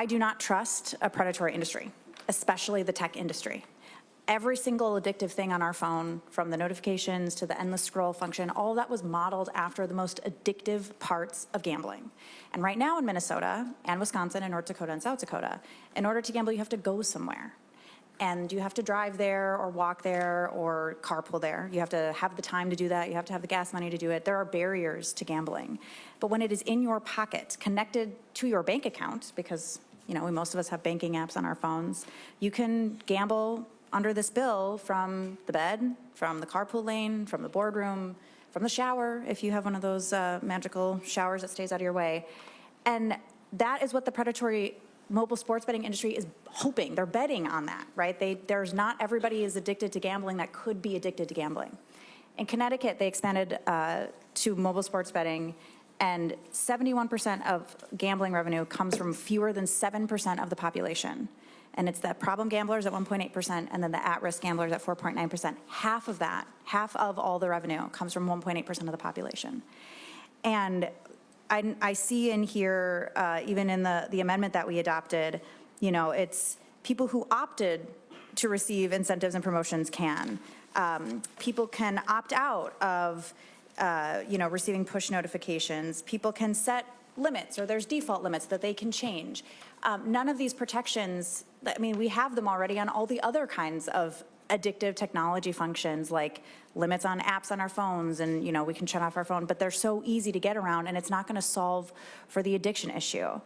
I do not trust a predatory industry, especially the tech industry. Every single addictive thing on our phone, from the notifications to the endless scroll function, all of that was modeled after the most addictive parts of gambling. And right now in Minnesota and Wisconsin and North Dakota and South Dakota, in order to gamble, you have to go somewhere. And you have to drive there or walk there or carpool there. You have to have the time to do that. You have to have the gas money to do it. There are barriers to gambling. But when it is in your pocket, connected to your bank account, because most of us have banking apps on our phones, you can gamble under this bill from the bed, from the carpool lane, from the boardroom, from the shower, if you have one of those magical showers that stays out of your way. And that is what the predatory mobile sports betting industry is hoping. They're betting on that, right? There's not everybody is addicted to gambling that could be addicted to gambling. In Connecticut, they expanded to mobile sports betting, and 71% of gambling revenue comes from fewer than 7% of the population. And it's the problem gamblers at 1.8%, and then the at-risk gamblers at 4.9%. Half of that, half of all the revenue comes from 1.8% of the population. And I see in here, even in the amendment that we adopted, it's people who opted to receive incentives and promotions can. People can opt out of, receiving push notifications. People can set limits, or there's default limits that they can change. None of these protections, we have them already on all the other kinds of addictive technology functions, like limits on apps on our phones, and we can shut off our phone, but they're so easy to get around, and it's not going to solve for the addiction issue.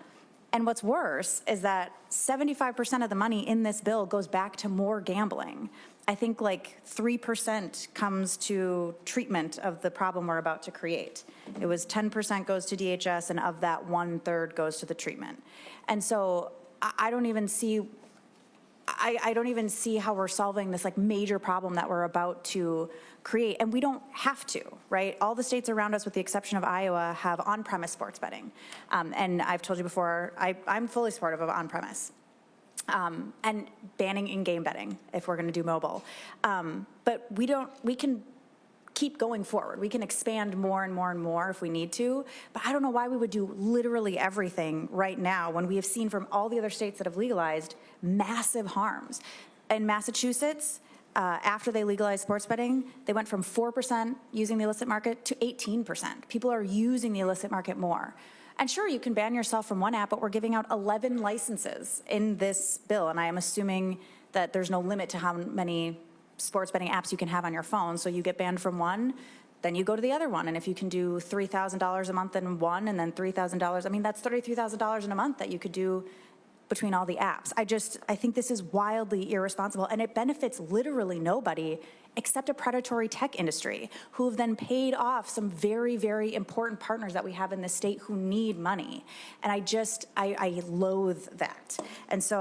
And what's worse is that 75% of the money in this bill goes back to more gambling. I think like 3% comes to treatment of the problem we're about to create. It was 10% goes to DHS, and of that, 1/3 goes to the treatment. And so I don't even see how we're solving this like major problem that we're about to create, and we don't have to, right? All the states around us, with the exception of Iowa, have on-premise sports betting. And I've told you before, I'm fully supportive of on-premise. And banning in-game betting if we're going to do mobile. But we can keep going forward. We can expand more and more and more if we need to, but I don't know why we would do literally everything right now when we have seen from all the other states that have legalized massive harms. In Massachusetts, after they legalized sports betting, they went from 4% using the illicit market to 18%. People are using the illicit market more. And sure, you can ban yourself from one app, but we're giving out 11 licenses in this bill, and I am assuming that there's no limit to how many sports betting apps you can have on your phone. So you get banned from one, then you go to the other one, and if you can do $3,000 a month in one, and then $3,000, that's $33,000 in a month that you could do between all the apps. I think this is wildly irresponsible, and it benefits literally nobody except a predatory tech industry who have then paid off some very, very important partners that we have in this state who need money. And I loathe that. And so